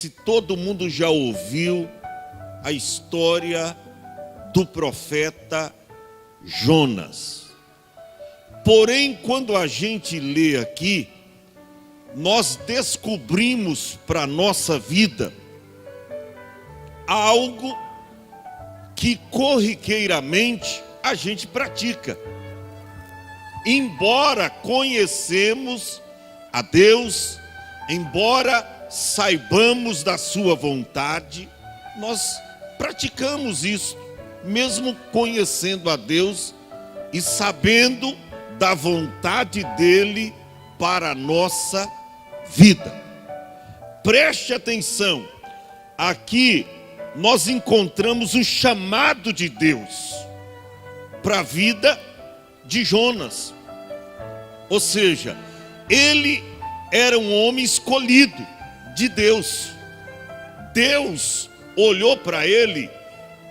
Se todo mundo já ouviu a história do profeta Jonas. Porém, quando a gente lê aqui, nós descobrimos para a nossa vida algo que corriqueiramente a gente pratica. Embora conhecemos a Deus, embora saibamos da sua vontade, nós praticamos isso, mesmo conhecendo a Deus e sabendo da vontade dele para a nossa vida. Preste atenção, aqui nós encontramos o chamado de Deus para a vida de Jonas. Ou seja, ele era um homem escolhido de Deus. Deus olhou para ele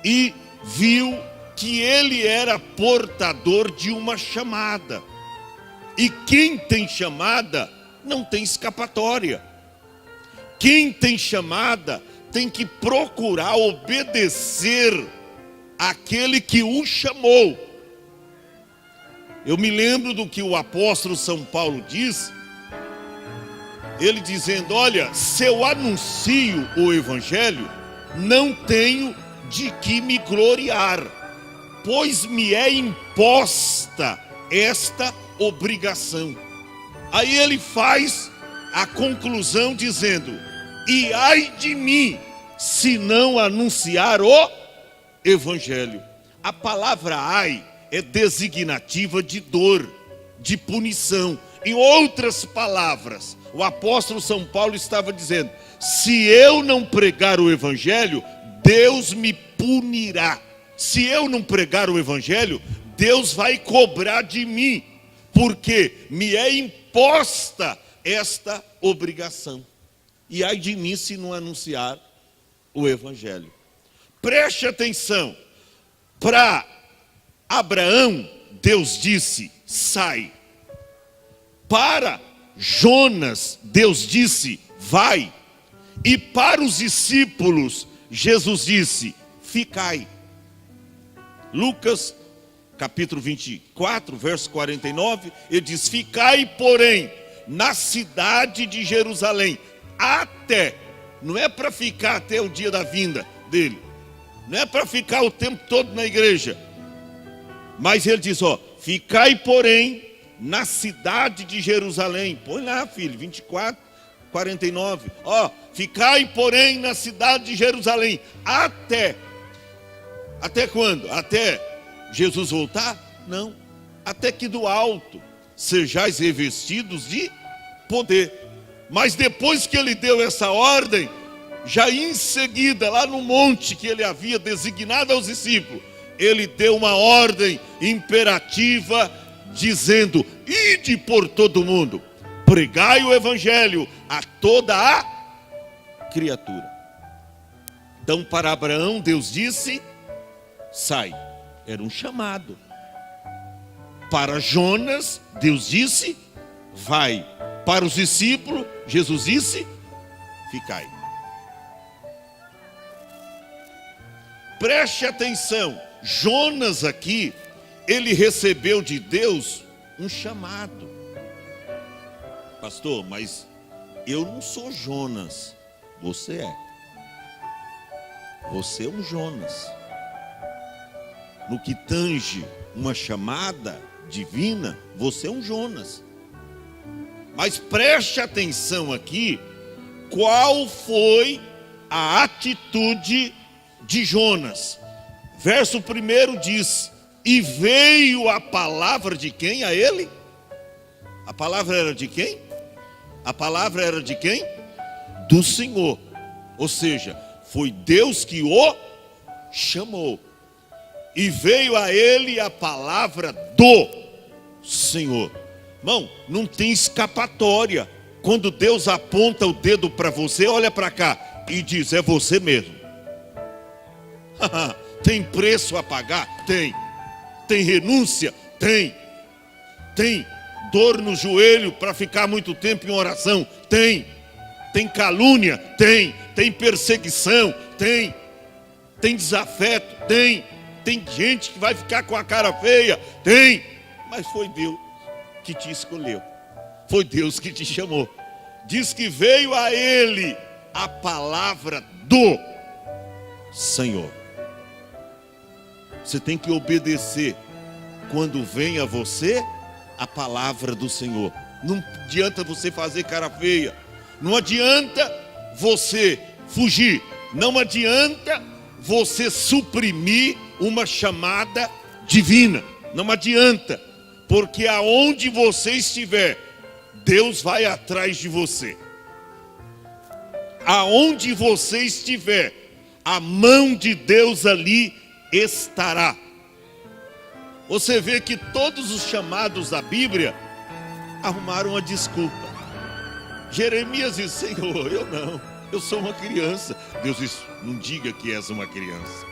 e viu que ele era portador de uma chamada. E quem tem chamada não tem escapatória. Quem tem chamada tem que procurar obedecer àquele que o chamou. Eu me lembro do que o apóstolo São Paulo disse, ele dizendo: olha, se eu anuncio o evangelho, não tenho de que me gloriar, pois me é imposta esta obrigação. Aí ele faz a conclusão dizendo: e ai de mim, se não anunciar o evangelho. A palavra ai é designativa de dor, de punição. Em outras palavras, o apóstolo São Paulo estava dizendo: se eu não pregar o evangelho, Deus me punirá. Se eu não pregar o evangelho, Deus vai cobrar de mim, porque me é imposta esta obrigação. E ai de mim se não anunciar o evangelho. Preste atenção, para Abraão, Deus disse: sai. Para Jonas, Deus disse: vai. E para os discípulos, Jesus disse: ficai. Lucas, capítulo 24, verso 49, ele diz: ficai, porém, na cidade de Jerusalém, até, não é para ficar até o dia da vinda dele, não é para ficar o tempo todo na igreja, mas ele diz: ó, ficai, porém, na cidade de Jerusalém. Põe lá, filho, 24, 49. Ó, ficai, porém, na cidade de Jerusalém. Até quando? Até Jesus voltar? Não. Até que do alto sejais revestidos de poder. Mas depois que ele deu essa ordem, já em seguida, lá no monte que ele havia designado aos discípulos, ele deu uma ordem imperativa, dizendo: ide por todo o mundo, pregai o evangelho a toda a criatura. Então, para Abraão, Deus disse: sai. Era um chamado. Para Jonas, Deus disse: vai. Para os discípulos, Jesus disse: ficai. Preste atenção, Jonas aqui, ele recebeu de Deus um chamado. Pastor, mas eu não sou Jonas. Você é. Você é um Jonas. No que tange uma chamada divina, você é um Jonas. Mas preste atenção aqui, qual foi a atitude de Jonas. Verso 1 diz: e veio a palavra de quem a ele? A palavra era de quem? A palavra era de quem? Do Senhor. Ou seja, foi Deus que o chamou. E veio a ele a palavra do Senhor. Irmão, não tem escapatória. Quando Deus aponta o dedo para você, olha para cá e diz: é você mesmo. Tem preço a pagar? Tem. Tem renúncia? Tem. Tem dor no joelho para ficar muito tempo em oração? Tem. Tem calúnia? Tem. tem perseguição, tem desafeto, tem gente que vai ficar com a cara feia, tem, mas foi Deus que te escolheu, foi Deus que te chamou. Diz que veio a ele a palavra do Senhor. Você tem que obedecer quando vem a você a palavra do Senhor. Não adianta você fazer cara feia, não adianta você fugir, não adianta você suprimir uma chamada divina, não adianta, porque aonde você estiver, Deus vai atrás de você. Aonde você estiver, a mão de Deus ali estará. Você vê que todos os chamados da Bíblia arrumaram uma desculpa. Jeremias disse: Senhor, eu sou uma criança. Deus disse: não diga que és uma criança,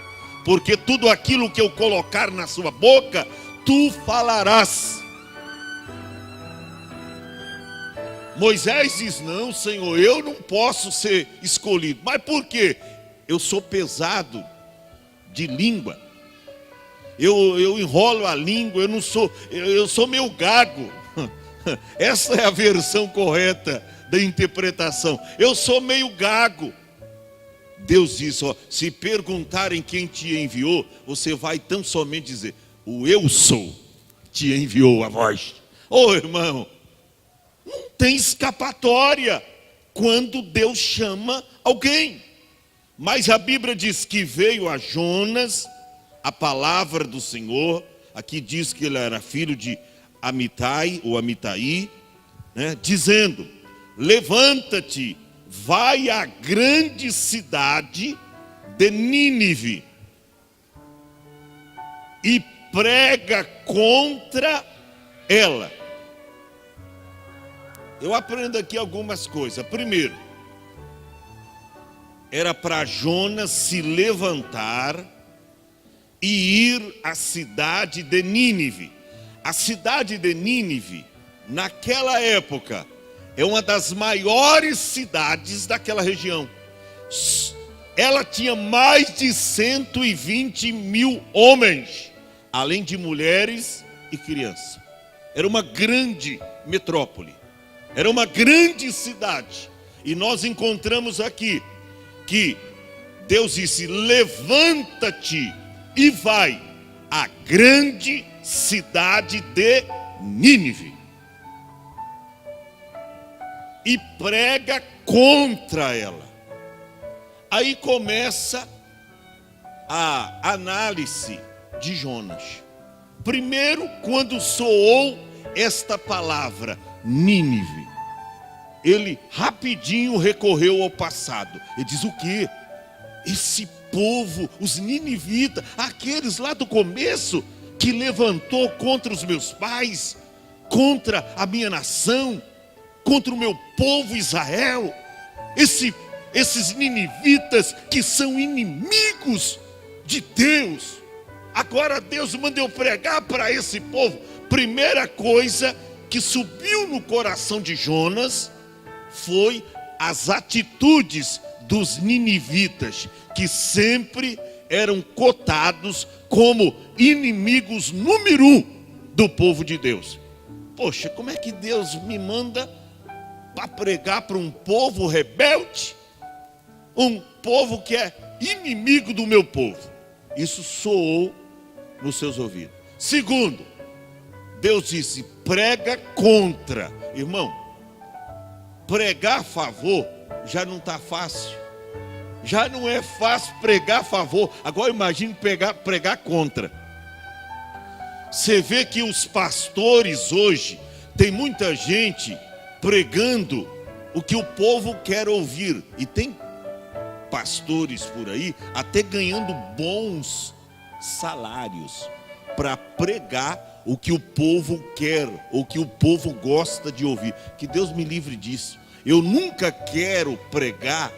porque tudo aquilo que eu colocar na sua boca, tu falarás. Moisés diz: não, Senhor, eu não posso ser escolhido. Mas por quê? Eu sou pesado de língua, eu enrolo a língua, eu sou meio gago. Essa é a versão correta da interpretação. Eu sou meio gago. Deus diz: ó, se perguntarem quem te enviou, você vai tão somente dizer: o eu sou te enviou a voz. Ô irmão, não tem escapatória quando Deus chama alguém. Mas a Bíblia diz que veio a Jonas a palavra do Senhor. Aqui diz que ele era filho de Amitai ou Amitai, né? Dizendo: levanta-te, vai à grande cidade de Nínive e prega contra ela. Eu aprendo aqui algumas coisas. Primeiro, era para Jonas se levantar e ir à cidade de Nínive. A cidade de Nínive, naquela época, é uma das maiores cidades daquela região. Ela tinha mais de 120 mil homens, além de mulheres e crianças. Era uma grande metrópole, era uma grande cidade. E nós encontramos aqui que Deus disse: levanta-te e vai à grande cidade de Nínive e prega contra ela. Aí começa a análise de Jonas. Primeiro, quando soou esta palavra, Nínive, ele rapidinho recorreu ao passado. Ele diz: o quê? Esse povo, os ninivitas, aqueles lá do começo, que levantou contra os meus pais, contra a minha nação, contra o meu povo Israel, esses ninivitas que são inimigos de Deus, agora Deus manda eu pregar para esse povo. Primeira coisa que subiu no coração de Jonas foi as atitudes dos ninivitas, que sempre eram cotados como inimigos número 1 do povo de Deus. Poxa, como é que Deus me manda para pregar para um povo rebelde? Um povo que é inimigo do meu povo. Isso soou nos seus ouvidos. Segundo, Deus disse: prega contra. Irmão, pregar a favor já não está fácil. Já não é fácil pregar a favor. Agora imagine pregar contra. Você vê que os pastores hoje, tem muita gente pregando o que o povo quer ouvir. E tem pastores por aí até ganhando bons salários para pregar o que o povo quer, o que o povo gosta de ouvir. Que Deus me livre disso. Eu nunca quero pregar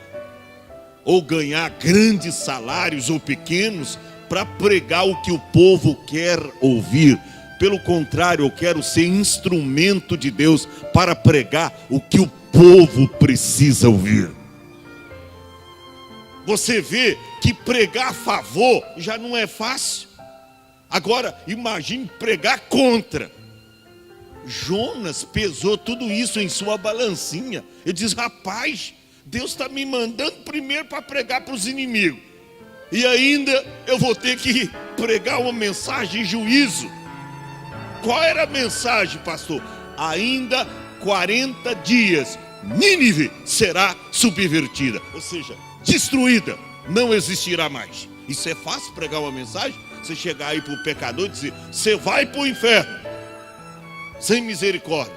ou ganhar grandes salários ou pequenos para pregar o que o povo quer ouvir. Pelo contrário, eu quero ser instrumento de Deus para pregar o que o povo precisa ouvir. Você vê que pregar a favor já não é fácil. Agora, imagine pregar contra. Jonas pesou tudo isso em sua balancinha. Ele diz: rapaz, Deus está me mandando primeiro para pregar para os inimigos, e ainda eu vou ter que pregar uma mensagem de juízo. Qual era a mensagem, pastor? Ainda 40 dias, Nínive será subvertida, ou seja, destruída, não existirá mais. Isso é fácil pregar uma mensagem? Você chegar aí para o pecador e dizer: você vai para o inferno, sem misericórdia.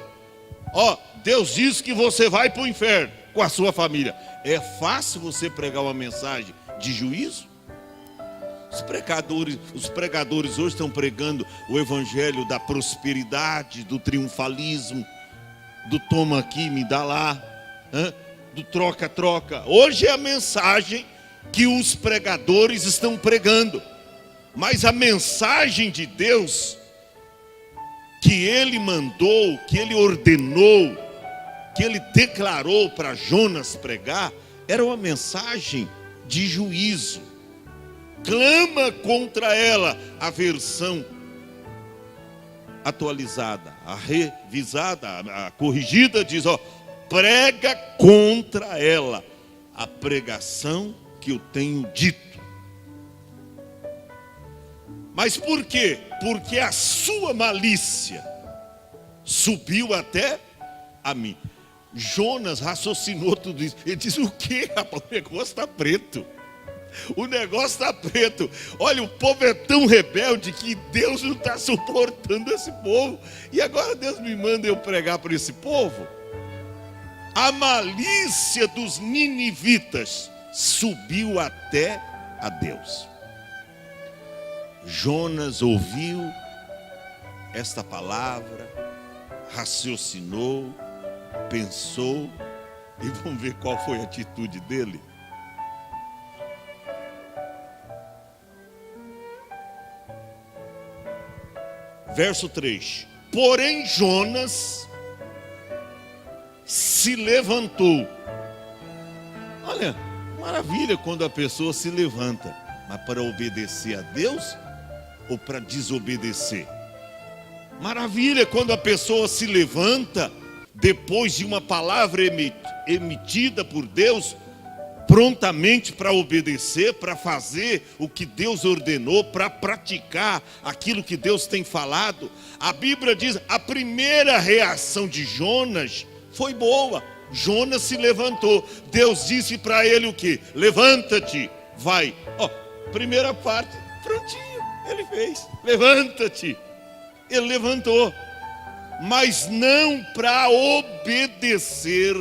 Deus diz que você vai para o inferno com a sua família. É fácil você pregar uma mensagem de juízo? Os pregadores hoje estão pregando o evangelho da prosperidade, do triunfalismo, do toma aqui, me dá lá, do troca-troca. Hoje é a mensagem que os pregadores estão pregando. Mas a mensagem de Deus que Ele mandou, que Ele ordenou, que Ele declarou para Jonas pregar, era uma mensagem de juízo. Clama contra ela, a versão atualizada, a revisada, a corrigida diz: prega contra ela a pregação que eu tenho dito. Mas por quê? Porque a sua malícia subiu até a mim. Jonas raciocinou tudo isso. Ele disse: o quê, rapaz? O negócio está preto. O negócio está preto. Olha, o povo é tão rebelde que Deus não está suportando esse povo. E agora Deus me manda eu pregar para esse povo. A malícia dos ninivitas subiu até a Deus. Jonas ouviu esta palavra, raciocinou, pensou, e vamos ver qual foi a atitude dele. Verso 3: porém Jonas se levantou. Olha, maravilha quando a pessoa se levanta, mas para obedecer a Deus ou para desobedecer? Maravilha quando a pessoa se levanta depois de uma palavra emitida por Deus, prontamente para obedecer, para fazer o que Deus ordenou, para praticar aquilo que Deus tem falado. A Bíblia diz: a primeira reação de Jonas foi boa. Jonas se levantou. Deus disse para ele o quê? Levanta-te, vai. Primeira parte, prontinho, ele fez. Levanta-te. Ele levantou, mas não para obedecer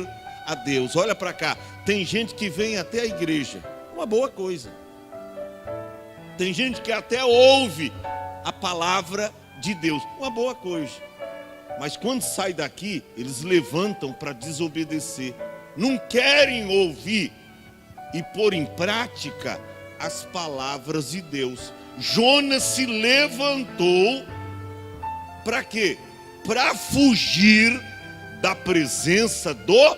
a Deus. Olha para cá. Tem gente que vem até a igreja, uma boa coisa. Tem gente que até ouve a palavra de Deus, uma boa coisa. Mas quando sai daqui, eles levantam para desobedecer. Não querem ouvir e pôr em prática as palavras de Deus. Jonas se levantou para quê? Para fugir da presença do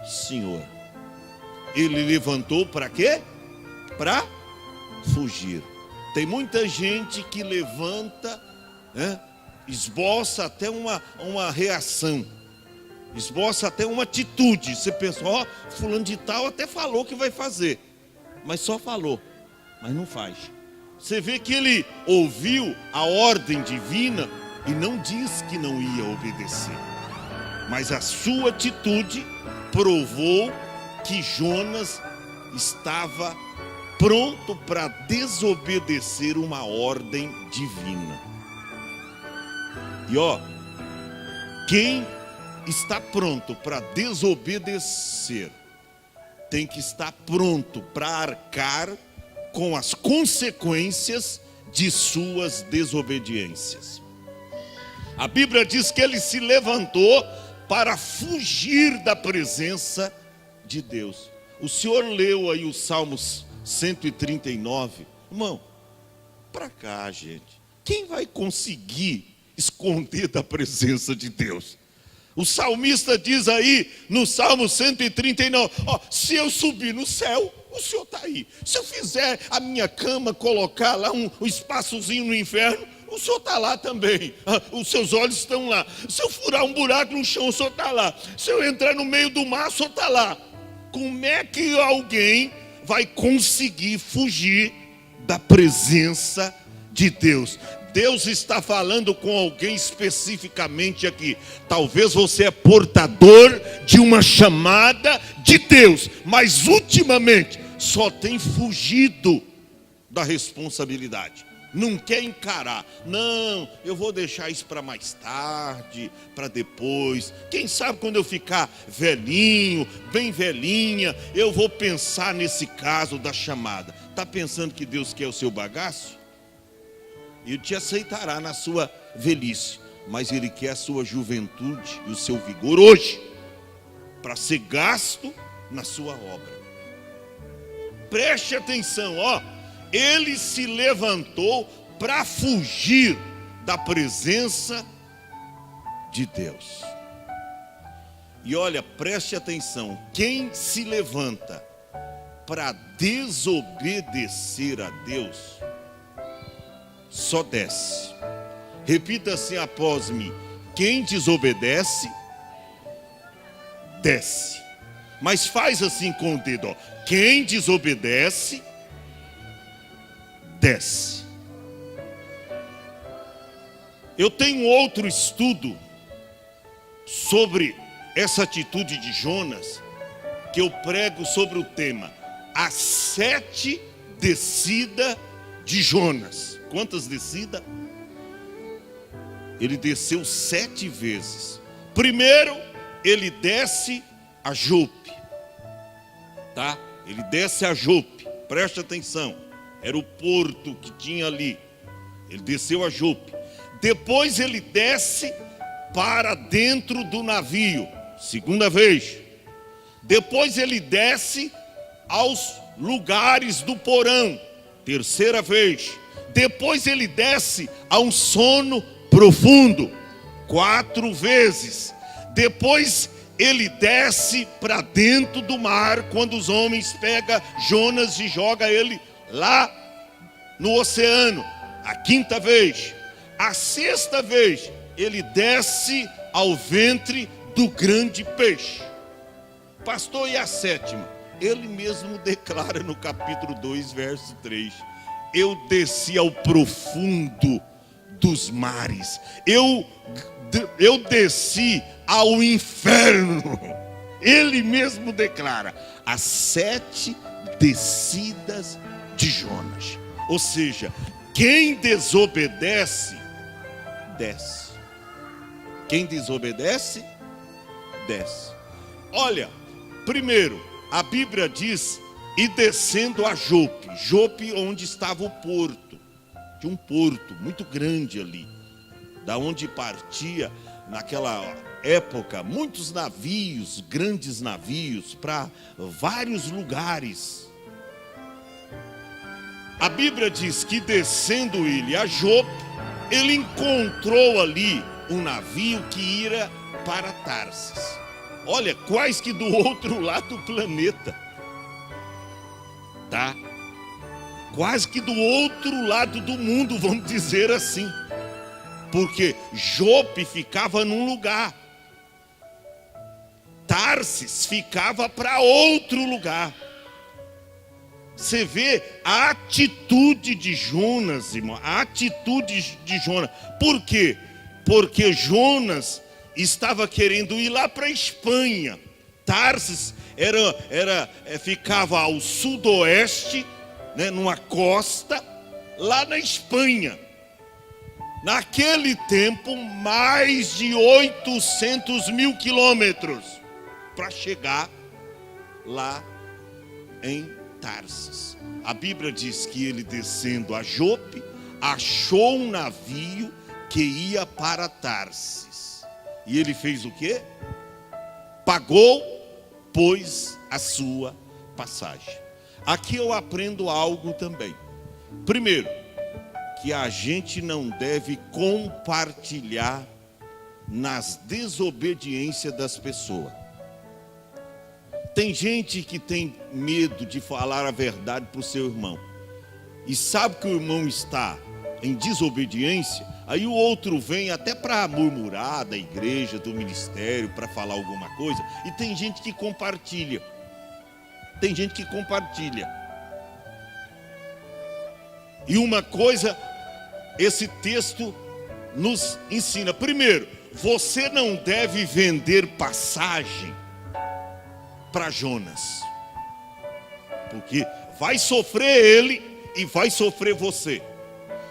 Senhor. Ele levantou para quê? Para fugir. Tem muita gente que levanta, esboça até uma reação, esboça até uma atitude. Você pensa: fulano de tal até falou que vai fazer, mas só falou, mas não faz. Você vê que ele ouviu a ordem divina e não diz que não ia obedecer, mas a sua atitude provou que Jonas estava pronto para desobedecer uma ordem divina. E quem está pronto para desobedecer tem que estar pronto para arcar com as consequências de suas desobediências. A Bíblia diz que ele se levantou para fugir da presença de Deus. O senhor leu aí o Salmos 139. Irmão, para cá, gente. Quem vai conseguir esconder da presença de Deus? O salmista diz aí no Salmo 139, se eu subir no céu, o Senhor está aí. Se eu fizer a minha cama, colocar lá um espaçozinho no inferno, o Senhor está lá também. Os seus olhos estão lá. Se eu furar um buraco no chão, o Senhor está lá. Se eu entrar no meio do mar, o Senhor está lá. Como é que alguém vai conseguir fugir da presença de Deus? Deus está falando com alguém especificamente aqui. Talvez você é portador de uma chamada de Deus, mas ultimamente só tem fugido da responsabilidade. Não quer encarar. Não, eu vou deixar isso para mais tarde, para depois. Quem sabe quando eu ficar velhinho, bem velhinha, eu vou pensar nesse caso da chamada. Está pensando que Deus quer o seu bagaço? Ele te aceitará na sua velhice, mas Ele quer a sua juventude e o seu vigor hoje, para ser gasto na sua obra. Preste atenção, Ele se levantou para fugir da presença de Deus. E olha, preste atenção, quem se levanta para desobedecer a Deus, só desce. Repita assim após mim: quem desobedece, desce. Mas faz assim com o dedo, quem desobedece, desce. Eu tenho outro estudo sobre essa atitude de Jonas, que eu prego sobre o tema: as 7 descidas de Jonas. Quantas descidas? Ele desceu 7 vezes. Primeiro, ele desce a Jope, tá? Ele desce a Jope, preste atenção, era o porto que tinha ali. Ele desceu a Jope. Depois ele desce para dentro do navio, segunda vez. Depois ele desce aos lugares do porão, terceira vez. Depois ele desce a um sono profundo, 4 vezes. Depois ele desce para dentro do mar, quando os homens pegam Jonas e jogam ele lá no oceano, a 5ª vez. A 6ª vez ele desce ao ventre do grande peixe. Pastor, e a 7ª? Ele mesmo declara no capítulo 2, verso 3: eu desci ao profundo dos mares, eu desci ao inferno. Ele mesmo declara as 7 descidas de Jonas. Ou seja, quem desobedece, desce. Quem desobedece, desce. Olha, primeiro, a Bíblia diz: e descendo a Jope. Jope, onde estava o porto. Tinha um porto muito grande ali, da onde partia naquela época muitos navios, grandes navios, para vários lugares. A Bíblia diz que descendo ele a Jope, ele encontrou ali um navio que ia para Tarsis. Olha, quase que do outro lado do planeta, tá? Quase que do outro lado do mundo, vamos dizer assim. Porque Jope ficava num lugar, Tarsis ficava para outro lugar. Você vê a atitude de Jonas, irmão, a atitude de Jonas. Por quê? Porque Jonas estava querendo ir lá para a Espanha. Tarsis ficava ao sudoeste, né, numa costa, lá na Espanha. Naquele tempo, mais de 800 mil quilômetros para chegar lá em Tarsis. A Bíblia diz que ele, descendo a Jope, achou um navio que ia para Tarsis. E ele fez o quê? Pagou, pois, a sua passagem. Aqui eu aprendo algo também. Primeiro, que a gente não deve compartilhar nas desobediências das pessoas. Tem gente que tem medo de falar a verdade para o seu irmão. E sabe que o irmão está em desobediência, aí o outro vem até para murmurar da igreja, do ministério, para falar alguma coisa. E tem gente que compartilha. Tem gente que compartilha. E uma coisa, esse texto nos ensina. Primeiro, você não deve vender passagem para Jonas, porque vai sofrer ele e vai sofrer você.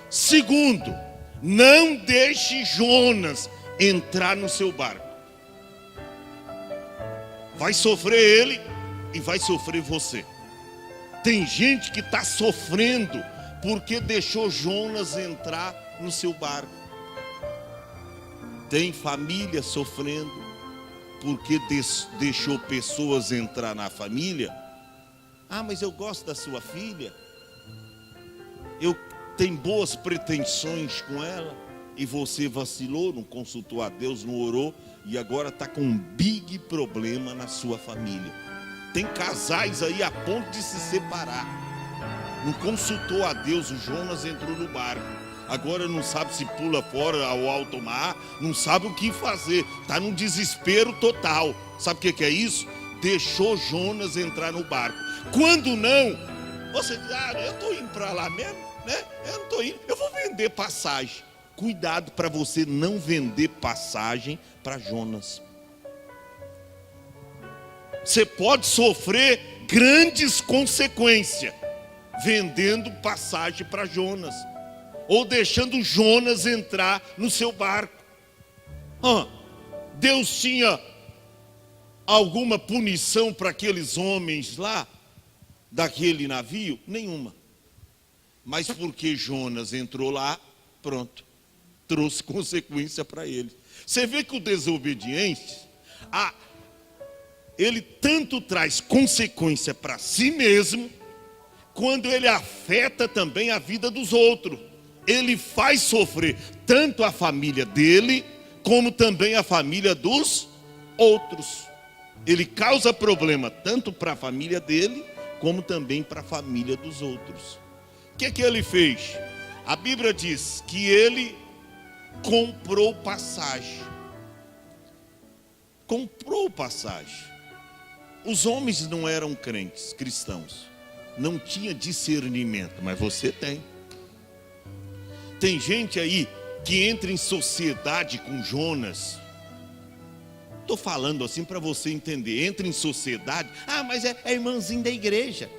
Segundo, não deixe Jonas entrar no seu barco. Vai sofrer ele e vai sofrer você. Tem gente que está sofrendo porque deixou Jonas entrar no seu barco. Tem família sofrendo porque deixou pessoas entrar na família. Ah, mas eu gosto da sua filha, eu tenho boas pretensões com ela, e você vacilou, não consultou a Deus, não orou, e agora está com um big problema na sua família. Tem casais aí a ponto de se separar. Não consultou a Deus, o Jonas entrou no barco. Agora não sabe se pula fora ao alto mar, não sabe o que fazer, está num desespero total. Sabe o que é isso? Deixou Jonas entrar no barco. Quando não, você diz, eu estou indo para lá mesmo, né? Eu não estou indo, eu vou vender passagem. Cuidado para você não vender passagem para Jonas. Você pode sofrer grandes consequências vendendo passagem para Jonas, ou deixando Jonas entrar no seu barco. Deus tinha alguma punição para aqueles homens lá, daquele navio? Nenhuma. Mas porque Jonas entrou lá, pronto, trouxe consequência para eles. Você vê que o desobediente, ele tanto traz consequência para si mesmo, quando ele afeta também a vida dos outros. Ele faz sofrer tanto a família dele, como também a família dos outros. Ele causa problema tanto para a família dele, como também para a família dos outros. O que ele fez? A Bíblia diz que ele comprou passagem. Comprou passagem. Os homens não eram crentes, cristãos. Não tinha discernimento, mas você tem. Tem gente aí que entra em sociedade com Jonas. Estou falando assim para você entender. Entra em sociedade. Mas é irmãzinho da igreja.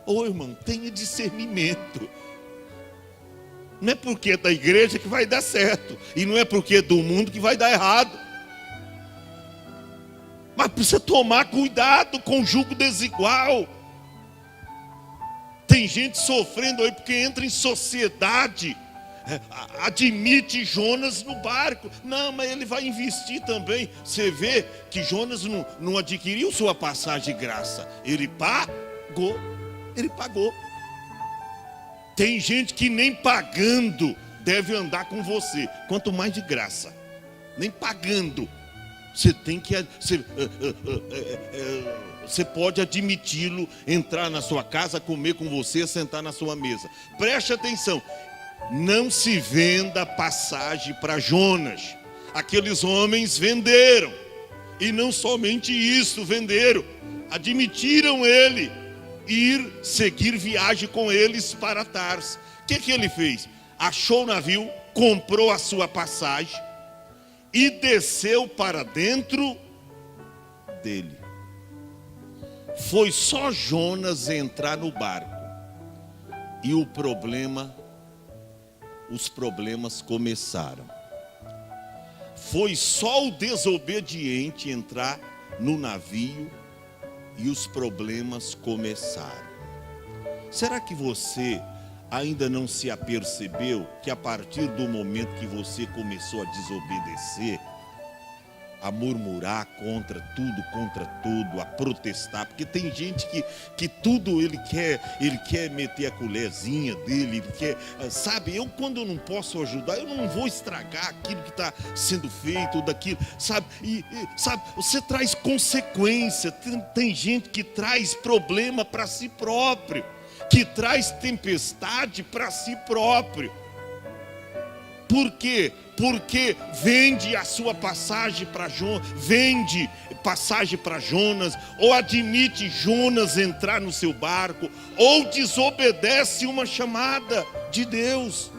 Ô irmão, tenha discernimento. Não é porque é da igreja que vai dar certo. E não é porque é do mundo que vai dar errado. Mas precisa tomar cuidado com o jugo desigual. Tem gente sofrendo aí porque entra em sociedade. Admite Jonas no barco. Não, mas ele vai investir também. Você vê que Jonas não adquiriu sua passagem de graça. Ele pagou. Tem gente que nem pagando deve andar com você, quanto mais de graça. Nem pagando. Você tem que... Você pode admiti-lo entrar na sua casa, comer com você, sentar na sua mesa. Preste atenção. Não se venda passagem para Jonas. Aqueles homens venderam. E não somente isso, venderam. Admitiram ele seguir viagem com eles para Tarso. O que ele fez? Achou o navio, comprou a sua passagem e desceu para dentro dele. Foi só Jonas entrar no barco e os problemas começaram. Foi só o desobediente entrar no navio e os problemas começaram. Será que você ainda não se apercebeu que a partir do momento que você começou a desobedecer, a murmurar contra tudo, contra tudo, a protestar, porque tem gente que tudo ele quer meter a colherzinha dele, ele quer, sabe, quando eu não posso ajudar, eu não vou estragar aquilo que está sendo feito, ou daquilo, sabe, sabe, você traz consequência, tem gente que traz problema para si próprio, que traz tempestade para si próprio. Por quê? Porque vende a sua passagem para Jonas, vende passagem para Jonas, ou admite Jonas entrar no seu barco, ou desobedece uma chamada de Deus.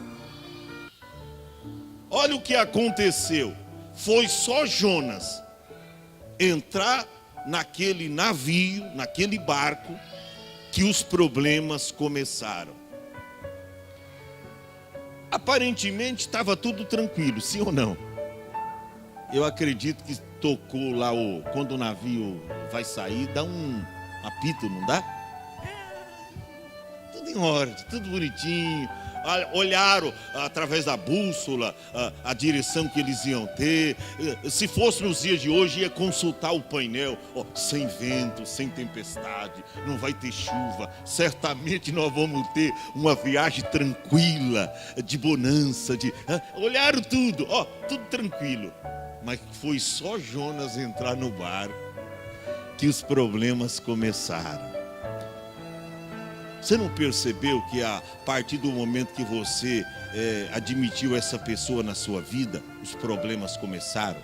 Olha o que aconteceu. Foi só Jonas entrar naquele navio, naquele barco, que os problemas começaram. Aparentemente estava tudo tranquilo, sim ou não? Eu acredito que tocou lá quando o navio vai sair, dá um apito, não dá? Tudo em ordem, tudo bonitinho. Olharam através da bússola a direção que eles iam ter. Se fosse nos dias de hoje, ia consultar o painel. Sem vento, sem tempestade, não vai ter chuva. Certamente nós vamos ter uma viagem tranquila, de bonança. Olharam tudo, tudo tranquilo. Mas foi só Jonas entrar no barco que os problemas começaram. Você não percebeu que a partir do momento que você admitiu essa pessoa na sua vida, os problemas começaram?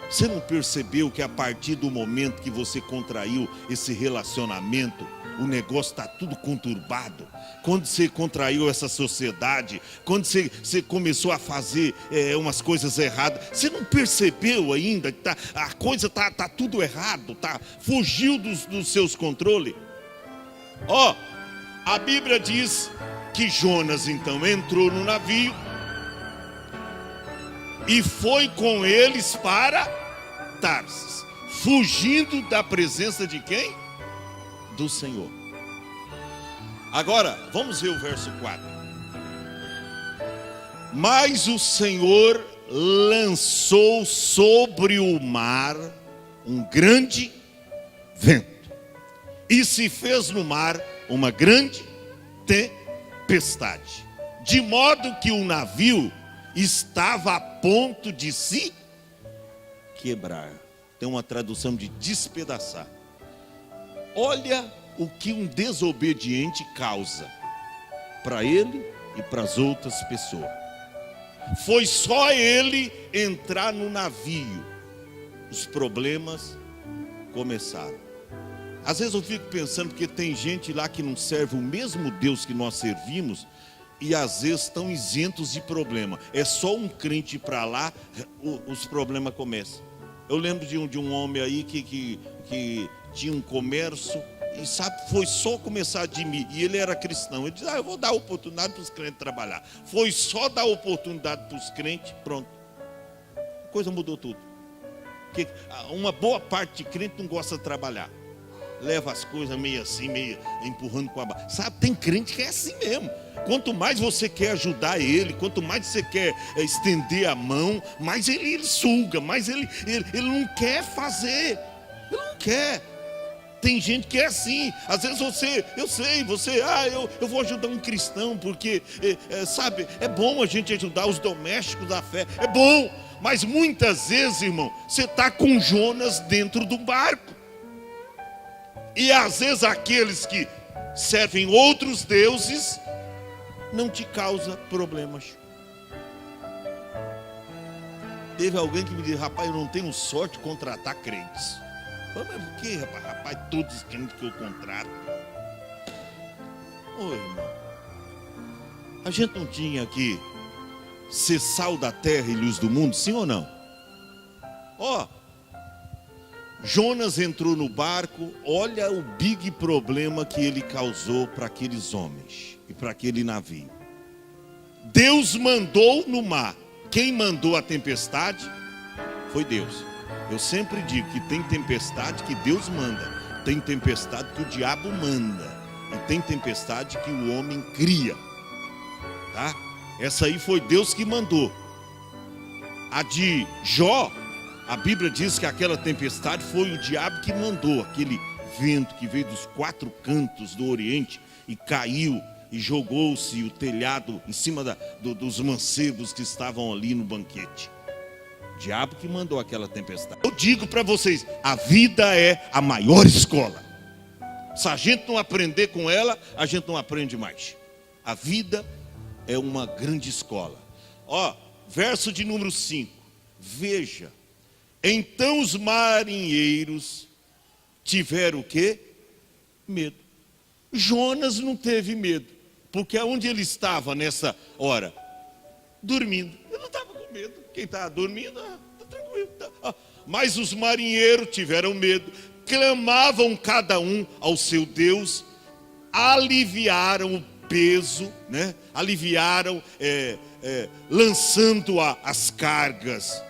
Você não percebeu que a partir do momento que você contraiu esse relacionamento, o negócio está tudo conturbado? Quando você contraiu essa sociedade, quando você começou a fazer umas coisas erradas, você não percebeu ainda que a coisa tá tudo errado, fugiu dos seus controles? A Bíblia diz que Jonas então entrou no navio e foi com eles para Tarsis, fugindo da presença de quem? Do Senhor. Agora, vamos ver o verso 4. Mas o Senhor lançou sobre o mar um grande vento, e se fez no mar uma grande tempestade, de modo que o navio estava a ponto de se quebrar. Tem uma tradução de despedaçar. Olha o que um desobediente causa para ele e para as outras pessoas. Foi só ele entrar no navio, os problemas começaram. Às vezes eu fico pensando que tem gente lá que não serve o mesmo Deus que nós servimos e às vezes estão isentos de problema. É só um crente para lá, os problemas começam. Eu lembro de um homem aí que tinha um comércio e sabe, foi só começar a admitir, e ele era cristão. Ele disse, eu vou dar oportunidade para os crentes trabalhar. Foi só dar oportunidade para os crentes, pronto. A coisa mudou tudo. Porque uma boa parte de crente não gosta de trabalhar. Leva as coisas meio assim, meio empurrando com a barra. Sabe, tem crente que é assim mesmo. Quanto mais você quer ajudar ele, quanto mais você quer estender a mão, mais ele suga, mais ele não quer fazer. Ele não quer. Tem gente que é assim. Às vezes eu vou ajudar um cristão, porque, sabe, é bom a gente ajudar os domésticos da fé. É bom, mas muitas vezes, irmão, você está com Jonas dentro do barco. E às vezes aqueles que servem outros deuses não te causam problemas. Teve alguém que me disse, rapaz, eu não tenho sorte de contratar crentes. Mas por que, rapaz, todos os crentes que eu contrato? Ô, irmão, a gente não tinha que ser sal da terra e luz do mundo, sim ou não? Jonas entrou no barco, olha o big problema que ele causou para aqueles homens e para aquele navio. Deus mandou no mar. Quem mandou a tempestade foi Deus. Eu sempre digo que tem tempestade que Deus manda, tem tempestade que o diabo manda, e tem tempestade que o homem cria, tá? Essa aí foi Deus que mandou. A de Jó A Bíblia diz que aquela tempestade foi o diabo que mandou, aquele vento que veio dos 4 cantos do Oriente e caiu e jogou-se o telhado em cima dos mancebos que estavam ali no banquete. O diabo que mandou aquela tempestade. Eu digo para vocês, a vida é a maior escola. Se a gente não aprender com ela, a gente não aprende mais. A vida é uma grande escola. Ó, verso de número 5. Veja, então os marinheiros tiveram o quê? Medo. Jonas não teve medo, porque onde ele estava nessa hora? Dormindo. Ele não estava com medo. Quem estava dormindo, está tranquilo. Mas os marinheiros tiveram medo, clamavam cada um ao seu Deus, aliviaram o peso, né? Aliviaram, lançando as cargas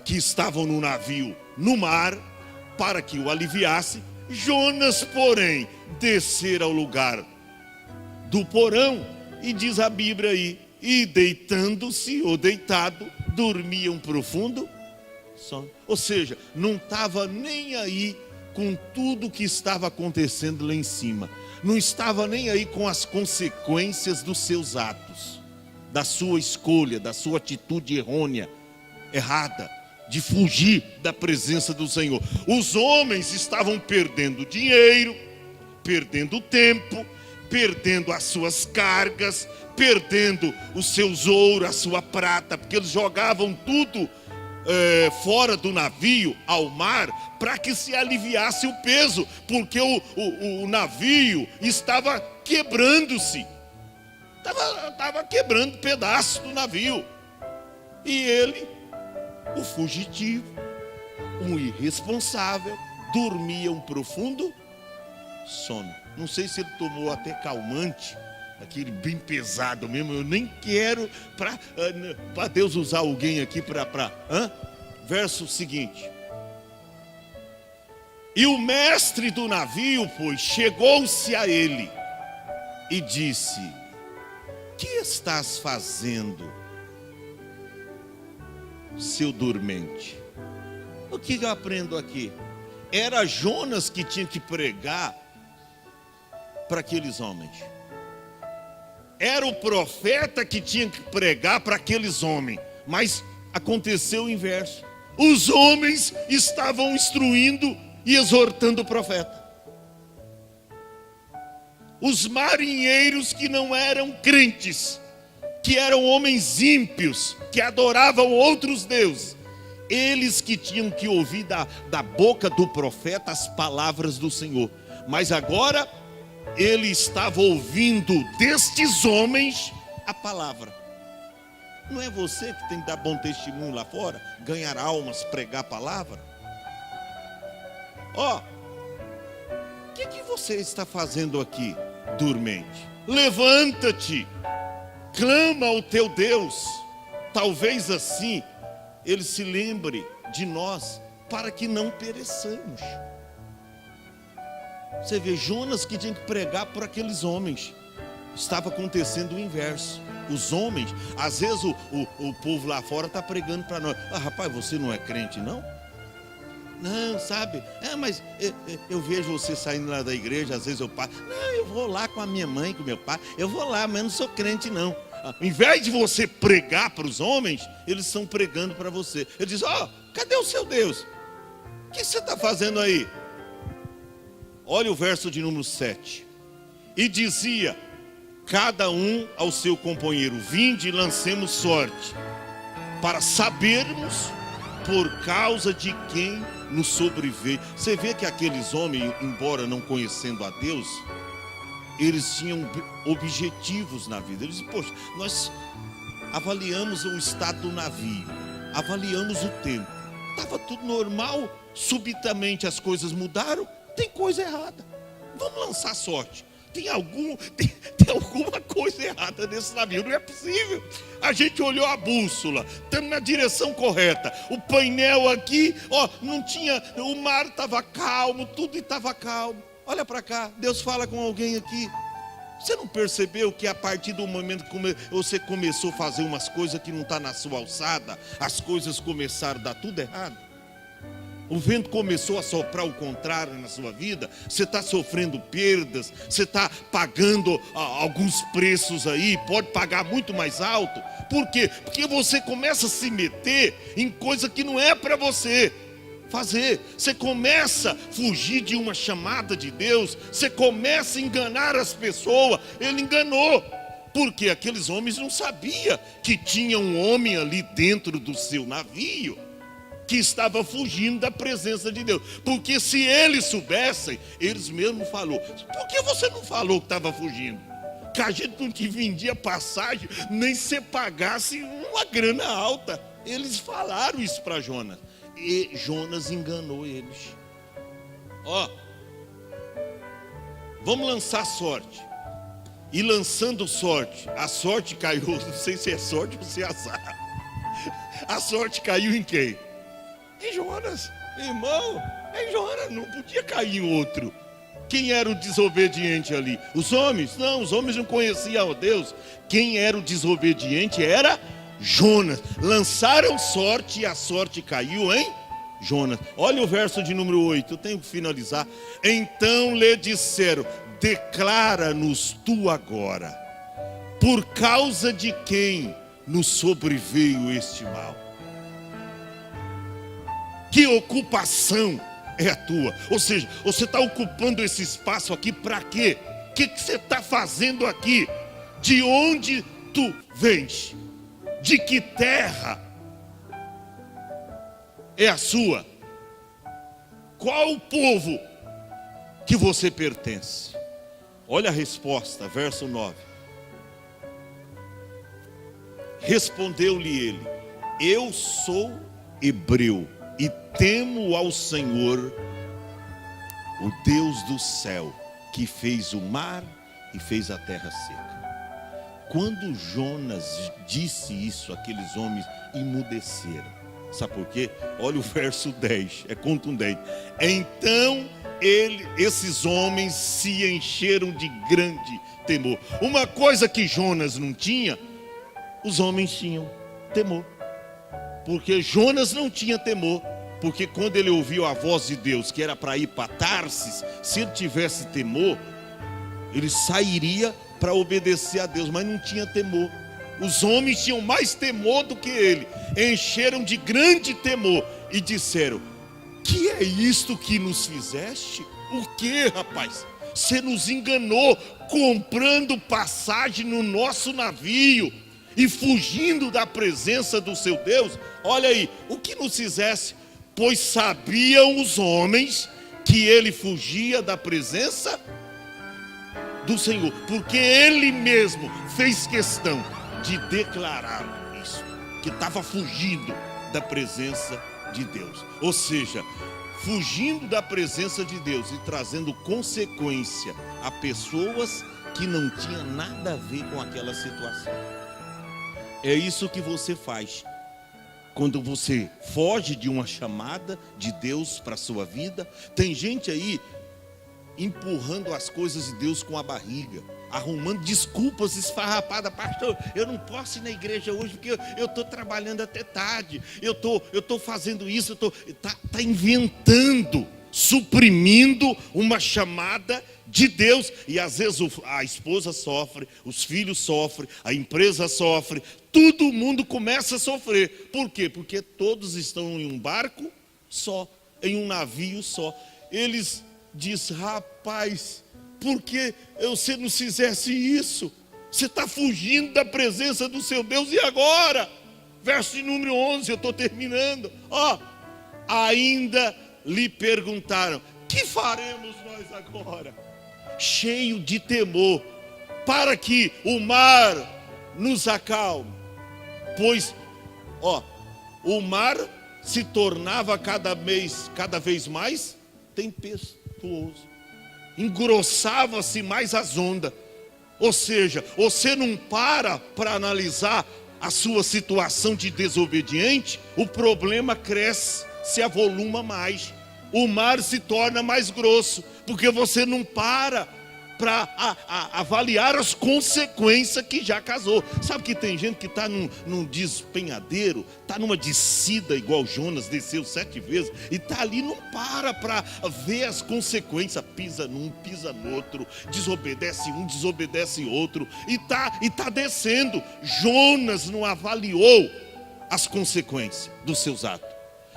que estavam no navio no mar, para que o aliviasse. Jonas, porém, descer ao lugar do porão, e diz a Bíblia aí, e deitando-se ou deitado, dormia um profundo sono. Ou seja, não estava nem aí com tudo que estava acontecendo lá em cima, não estava nem aí com as consequências dos seus atos, da sua escolha, da sua atitude errada, de fugir da presença do Senhor. Os homens estavam perdendo dinheiro, perdendo tempo, perdendo as suas cargas, perdendo os seus ouros, a sua prata, porque eles jogavam tudo fora do navio, ao mar, para que se aliviasse o peso, porque o navio estava quebrando-se, estava quebrando pedaços do navio. E ele, o fugitivo, um irresponsável, dormia um profundo sono. Não sei se ele tomou até calmante, aquele bem pesado mesmo. Eu nem quero para Deus usar alguém aqui verso seguinte. E o mestre do navio, pois, chegou-se a ele e disse: que estás fazendo, seu dormente? O que eu aprendo aqui? Era Jonas que tinha que pregar para aqueles homens. Era o profeta que tinha que pregar para aqueles homens. Mas aconteceu o inverso. Os homens estavam instruindo e exortando o profeta. Os marinheiros que não eram crentes, que eram homens ímpios, que adoravam outros deuses, eles que tinham que ouvir da boca do profeta as palavras do Senhor. Mas agora ele estava ouvindo destes homens a palavra. Não é você que tem que dar bom testemunho lá fora, ganhar almas, pregar a palavra? Ó, o que você está fazendo aqui, dormente? Levanta-te, clama ao teu Deus. Talvez assim ele se lembre de nós, para que não pereçamos. Você vê, Jonas que tinha que pregar por aqueles homens, estava acontecendo o inverso. Os homens, às vezes o povo lá fora está pregando para nós: ah, rapaz, você não é crente não? Não, sabe? Mas eu vejo você saindo lá da igreja, às vezes eu passo. Não, eu vou lá com a minha mãe, com o meu pai, eu vou lá, mas eu não sou crente não. Ao invés de você pregar para os homens, eles estão pregando para você. Ele diz: ó, cadê o seu Deus? O que você está fazendo aí? Olha o verso de número 7. E dizia cada um ao seu companheiro: vinde e lancemos sorte, para sabermos por causa de quem nos sobreveio. Você vê que aqueles homens, embora não conhecendo a Deus, eles tinham objetivos na vida. Eles diziam: poxa, nós avaliamos o estado do navio, avaliamos o tempo, estava tudo normal, subitamente as coisas mudaram. Tem coisa errada, vamos lançar sorte. Tem alguma coisa errada nesse navio, não é possível. A gente olhou a bússola, estamos na direção correta. O painel aqui, ó, não tinha, o mar estava calmo, tudo estava calmo. Olha para cá, Deus fala com alguém aqui. Você não percebeu que a partir do momento que você começou a fazer umas coisas que não estão na sua alçada, as coisas começaram a dar tudo errado? O vento começou a soprar o contrário na sua vida, você está sofrendo perdas, você está pagando alguns preços aí, pode pagar muito mais alto. Por quê? Porque você começa a se meter em coisa que não é para você fazer. Você começa a fugir de uma chamada de Deus, você começa a enganar as pessoas. Ele enganou, porque aqueles homens não sabiam que tinha um homem ali dentro do seu navio que estava fugindo da presença de Deus. Porque se eles soubessem, eles mesmos falaram: por que você não falou que estava fugindo? Que a gente não te vendia passagem, nem se pagasse uma grana alta. Eles falaram isso para Jonas, e Jonas enganou eles. Vamos lançar sorte. E lançando sorte, a sorte caiu, não sei se é sorte ou se é azar. A sorte caiu em quem? Em Jonas, irmão. Em Jonas, não podia cair em outro. Quem era o desobediente ali? Os homens? Não, os homens não conheciam a Deus. Quem era o desobediente era Jonas. Lançaram sorte e a sorte caiu em Jonas. Olha o verso de número 8, eu tenho que finalizar. Então lhe disseram: declara-nos tu agora, por causa de quem nos sobreveio este mal? Que ocupação é a tua? Ou seja, você está ocupando esse espaço aqui para quê? O que você está fazendo aqui? De onde tu vens? De que terra é a sua? Qual o povo que você pertence? Olha a resposta, verso 9. Respondeu-lhe ele: eu sou hebreu e temo ao Senhor, o Deus do céu, que fez o mar e fez a terra seca. Quando Jonas disse isso, aqueles homens emudeceram. Sabe por quê? Olha o verso 10, é contundente. Então esses homens se encheram de grande temor. Uma coisa que Jonas não tinha, os homens tinham: temor. Porque Jonas não tinha temor, porque quando ele ouviu a voz de Deus, que era para ir para Tarsis, se ele tivesse temor, ele sairia para obedecer a Deus, mas não tinha temor. Os homens tinham mais temor do que ele, encheram de grande temor e disseram: que é isto que nos fizeste? O que, rapaz? Você nos enganou comprando passagem no nosso navio e fugindo da presença do seu Deus. Olha aí, o que nos fizesse? Pois sabiam os homens que ele fugia da presença do Senhor, porque ele mesmo fez questão de declarar isso, que estava fugindo da presença de Deus. Ou seja, fugindo da presença de Deus e trazendo consequência a pessoas que não tinham nada a ver com aquela situação. É isso que você faz quando você foge de uma chamada de Deus para a sua vida. Tem gente aí empurrando as coisas de Deus com a barriga, arrumando desculpas esfarrapadas: pastor, eu não posso ir na igreja hoje porque eu estou trabalhando até tarde, eu tô fazendo isso, tá inventando, suprimindo uma chamada de Deus. E às vezes a esposa sofre, os filhos sofrem, a empresa sofre, todo mundo começa a sofrer. Por quê? Porque todos estão em um barco só, em um navio só. Eles dizem: rapaz, por que você não fizesse isso? Você está fugindo da presença do seu Deus. E agora? Verso de número 11, eu estou terminando. Ainda lhe perguntaram: que faremos nós agora? Cheio de temor, para que o mar nos acalme. Pois, o mar se tornava cada vez mais tempestuoso, engrossava-se mais as ondas. Ou seja, você não para analisar a sua situação de desobediente, o problema cresce, se avoluma mais, o mar se torna mais grosso, porque você não para para avaliar as consequências que já casou. Sabe que tem gente que está num despenhadeiro, está numa descida igual Jonas, desceu 7 vezes, e está ali, não para ver as consequências, pisa num, pisa no outro, desobedece um, desobedece outro, e tá descendo. Jonas não avaliou as consequências dos seus atos.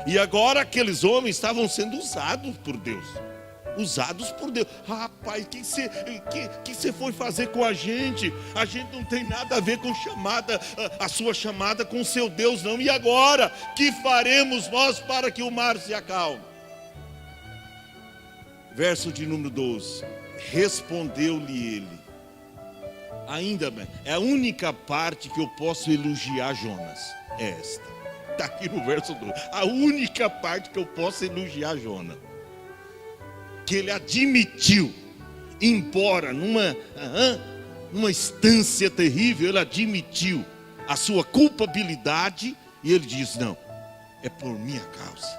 E agora aqueles homens estavam sendo usados por Deus. Usados por Deus. Rapaz, o que você foi fazer com a gente? A gente não tem nada a ver com a sua chamada com o seu Deus, não. E agora? Que faremos nós para que o mar se acalme? Verso de número 12. Respondeu-lhe ele. Ainda bem, é a única parte que eu posso elogiar Jonas. É esta. Está aqui no verso 12. A única parte que eu posso elogiar Jonas. Que ele admitiu, embora numa instância terrível, ele admitiu a sua culpabilidade, e ele diz: não, é por minha causa.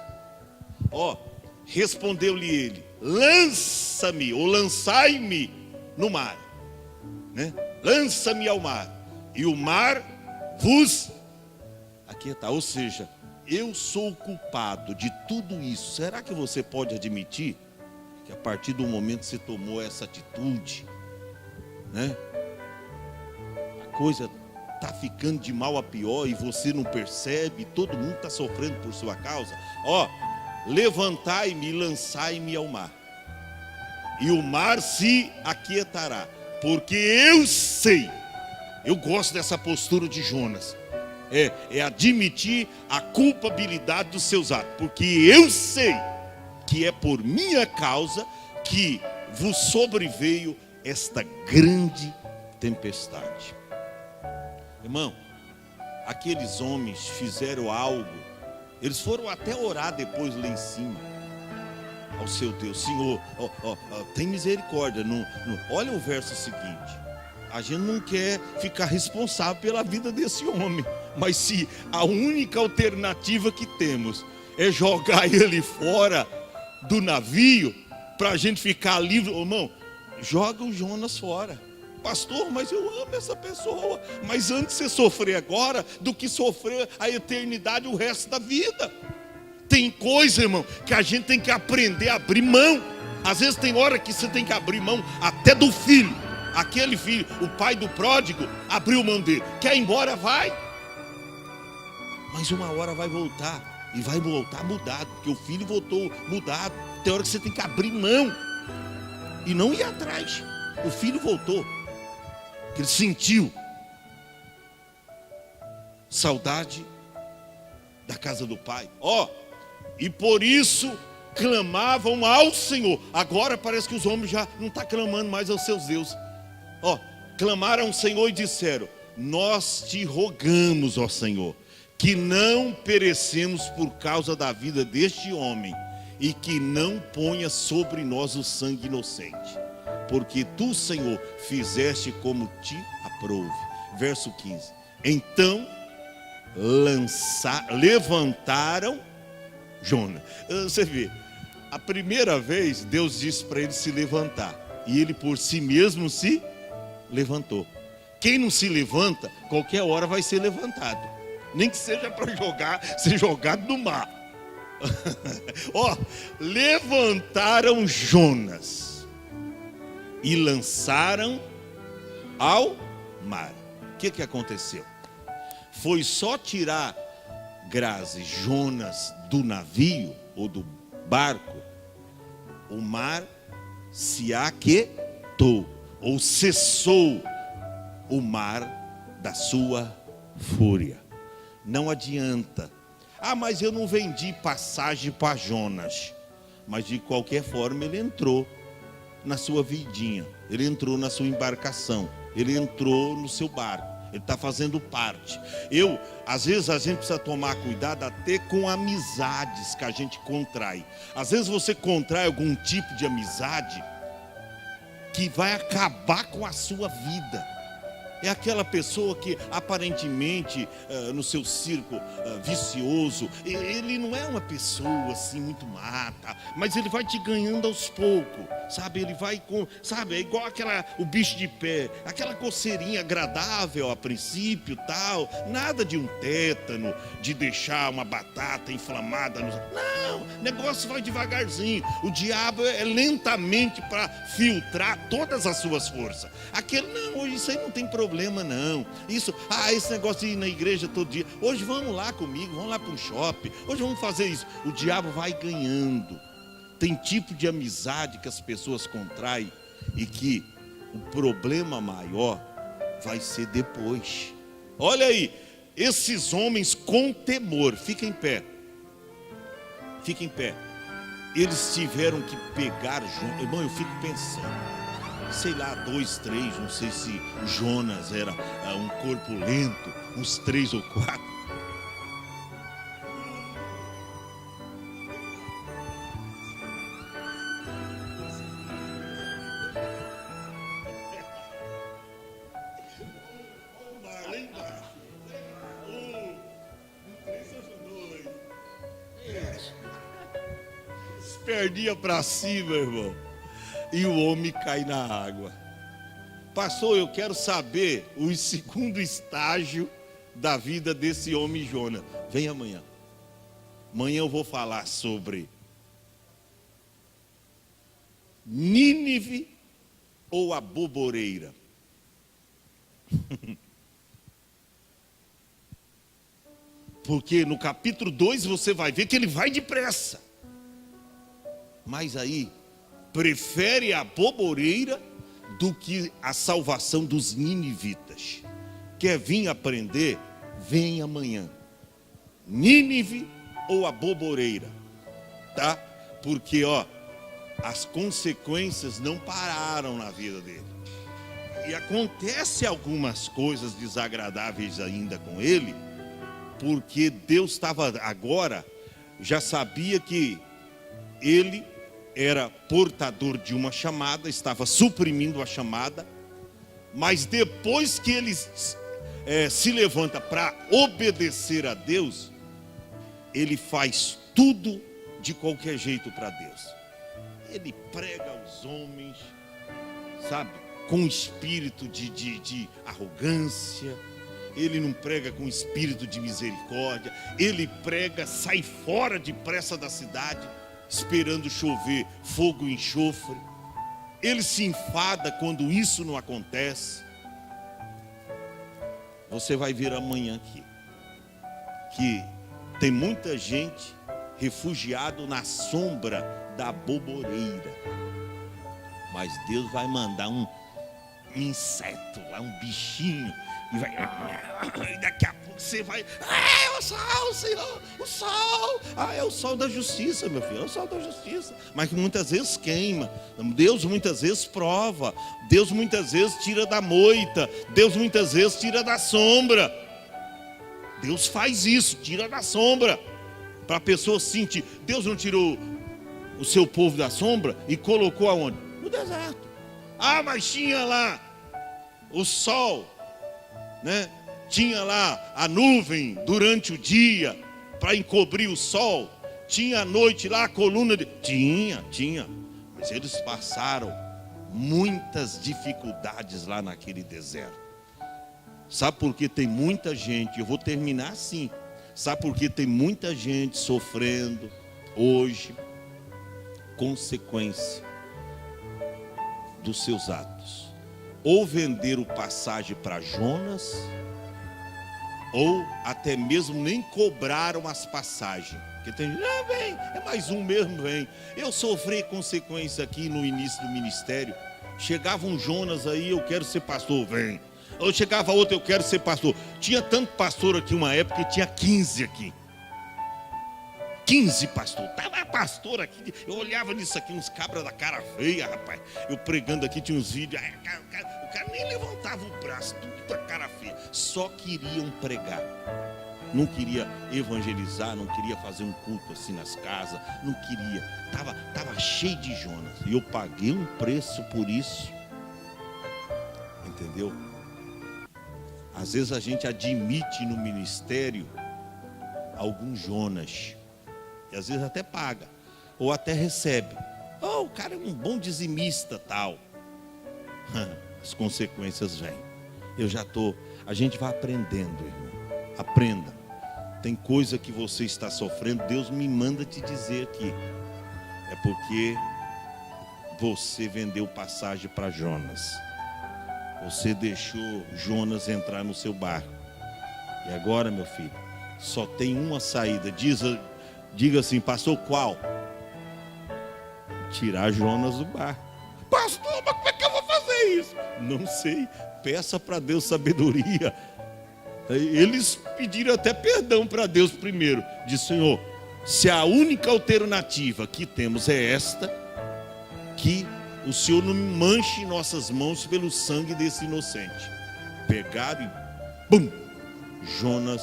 Respondeu-lhe ele: lança-me, ou lançai-me no mar, né? Lança-me ao mar, e o mar vos aquietará. Ou seja, eu sou culpado de tudo isso. Será que você pode admitir que a partir do momento que você tomou essa atitude, né, a coisa está ficando de mal a pior e você não percebe, todo mundo está sofrendo por sua causa? Levantai-me e lançai-me ao mar, e o mar se aquietará, porque eu sei. Eu gosto dessa postura de Jonas, é admitir a culpabilidade dos seus atos, porque eu sei que é por minha causa que vos sobreveio esta grande tempestade. Irmão, aqueles homens fizeram algo, eles foram até orar depois lá em cima ao seu Deus: Senhor, tem misericórdia. Olha o verso seguinte. A gente não quer ficar responsável pela vida desse homem, mas se a única alternativa que temos é jogar ele fora do navio, para a gente ficar livre, irmão, joga o Jonas fora. Pastor, mas eu amo essa pessoa. Mas antes você sofrer agora do que sofrer a eternidade, o resto da vida. Tem coisa, irmão, que a gente tem que aprender a abrir mão. Às vezes tem hora que você tem que abrir mão até do filho. Aquele filho, o pai do pródigo, abriu mão dele. Quer ir embora? Vai. Mas uma hora vai voltar. E vai voltar mudado, porque o filho voltou mudado. Tem hora que você tem que abrir mão e não ir atrás. O filho voltou, porque ele sentiu saudade da casa do pai. E por isso clamavam ao Senhor. Agora parece que os homens já não estão clamando mais aos seus deuses. Clamaram ao Senhor e disseram: nós te rogamos, ó Senhor, que não perecemos por causa da vida deste homem, e que não ponha sobre nós o sangue inocente, porque tu, Senhor, fizeste como te aprouve. Verso 15. Então levantaram Jonas. Você vê, a primeira vez Deus disse para ele se levantar, e ele por si mesmo se levantou. Quem não se levanta, qualquer hora vai ser levantado. Nem que seja para ser jogado no mar. Levantaram Jonas e lançaram ao mar. O que aconteceu? Foi só tirar Grazi, Jonas do navio ou do barco, o mar se aquietou, ou cessou o mar da sua fúria. Não adianta. Mas eu não vendi passagem para Jonas. Mas de qualquer forma ele entrou na sua vidinha, ele entrou na sua embarcação, ele entrou no seu barco, ele está fazendo parte. Às vezes a gente precisa tomar cuidado até com amizades que a gente contrai. Às vezes você contrai algum tipo de amizade que vai acabar com a sua vida. É aquela pessoa que aparentemente no seu círculo vicioso, ele não é uma pessoa assim muito mata, mas ele vai te ganhando aos poucos, sabe? Ele vai sabe, é igual o bicho de pé, aquela coceirinha agradável a princípio, tal, nada de um tétano, de deixar uma batata inflamada. Não, o negócio vai devagarzinho. O diabo é lentamente para filtrar todas as suas forças. Não, hoje isso aí não tem problema não. Esse negócio de ir na igreja todo dia. Hoje vamos lá comigo, vamos lá para um shopping. Hoje vamos fazer isso. O diabo vai ganhando. Tem tipo de amizade que as pessoas contraem e que o problema maior vai ser depois. Olha aí, esses homens com temor, fica em pé. Fica em pé. Eles tiveram que pegar junto. Irmão, eu fico pensando, sei lá, 2, 3, não sei se Jonas era um corpulento, uns 3 ou 4. Perdia para cima, irmão, e o homem cai na água. Pastor, eu quero saber o segundo estágio da vida desse homem Jonas. Vem amanhã. Amanhã eu vou falar sobre Nínive ou a boboreira. Porque no capítulo 2 você vai ver que ele vai depressa. Mas aí, prefere a boboreira do que a salvação dos ninivitas. Quer vir aprender? Vem amanhã. Nínive ou a boboreira, tá? Porque, as consequências não pararam na vida dele. E acontece algumas coisas desagradáveis ainda com ele, porque Deus estava agora, já sabia que ele era portador de uma chamada, estava suprimindo a chamada, mas depois que ele se levanta para obedecer a Deus, ele faz tudo de qualquer jeito para Deus. Ele prega aos homens, sabe, com espírito de arrogância. Ele não prega com espírito de misericórdia. Ele prega, sai fora depressa da cidade, esperando chover fogo e enxofre. Ele se enfada quando isso não acontece. Você vai ver amanhã aqui que tem muita gente refugiado na sombra da boboreira, mas Deus vai mandar um inseto lá, um bichinho, e daqui a pouco você vai, é o sol, Senhor, o sol, é o sol da justiça, meu filho, é o sol da justiça, mas que muitas vezes queima. Deus muitas vezes prova, Deus muitas vezes tira da moita, Deus muitas vezes tira da sombra. Deus faz isso, tira da sombra, para a pessoa sentir. Deus não tirou o seu povo da sombra e colocou aonde? No deserto. Mas tinha lá o sol, né? Tinha lá a nuvem durante o dia para encobrir o sol. Tinha a noite lá a coluna de... Tinha. Mas eles passaram muitas dificuldades lá naquele deserto. Sabe por que tem muita gente? Eu vou terminar assim. Sabe por que tem muita gente sofrendo hoje? Consequência dos seus atos. Ou venderam passagem para Jonas, ou até mesmo nem cobraram as passagens. Porque tem gente, vem, é mais um mesmo, vem. Eu sofri consequência aqui no início do ministério. Chegava um Jonas aí, eu quero ser pastor, vem. Ou chegava outro, eu quero ser pastor. Tinha tanto pastor aqui uma época que tinha 15 aqui. 15 pastor, tava pastor aqui, eu olhava nisso aqui, uns cabras da cara feia, rapaz, eu pregando aqui, tinha uns vídeos, o cara nem levantava o braço, tudo da cara feia, só queriam pregar, não queria evangelizar, não queria fazer um culto assim nas casas, não queria, tava cheio de Jonas, e eu paguei um preço por isso, entendeu? Às vezes a gente admite no ministério algum Jonas, e às vezes até paga, ou até recebe. Oh, o cara é um bom dizimista, tal. As consequências vêm. A gente vai aprendendo, irmão. Aprenda. Tem coisa que você está sofrendo, Deus me manda te dizer aqui. É porque você vendeu passagem para Jonas. Você deixou Jonas entrar no seu barco. E agora, meu filho, só tem uma saída. Diga assim, pastor, qual? Tirar Jonas do barco. Pastor, mas como é que eu vou fazer isso? Não sei. Peça para Deus sabedoria. Eles pediram até perdão para Deus primeiro. Diz, Senhor, se a única alternativa que temos é esta, que o Senhor não manche nossas mãos pelo sangue desse inocente. Pegaram e bum, Jonas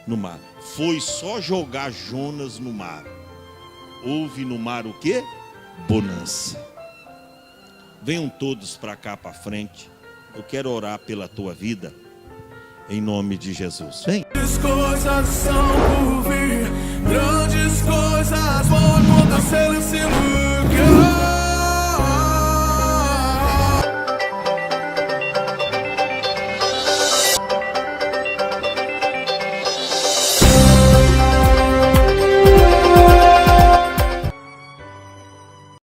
no mar. Foi só jogar Jonas no mar. Houve no mar o quê? Bonança. Venham todos para cá, para frente. Eu quero orar pela tua vida, em nome de Jesus. Vem. Grandes coisas são por vir, grandes coisas vão acontecer nesse lugar.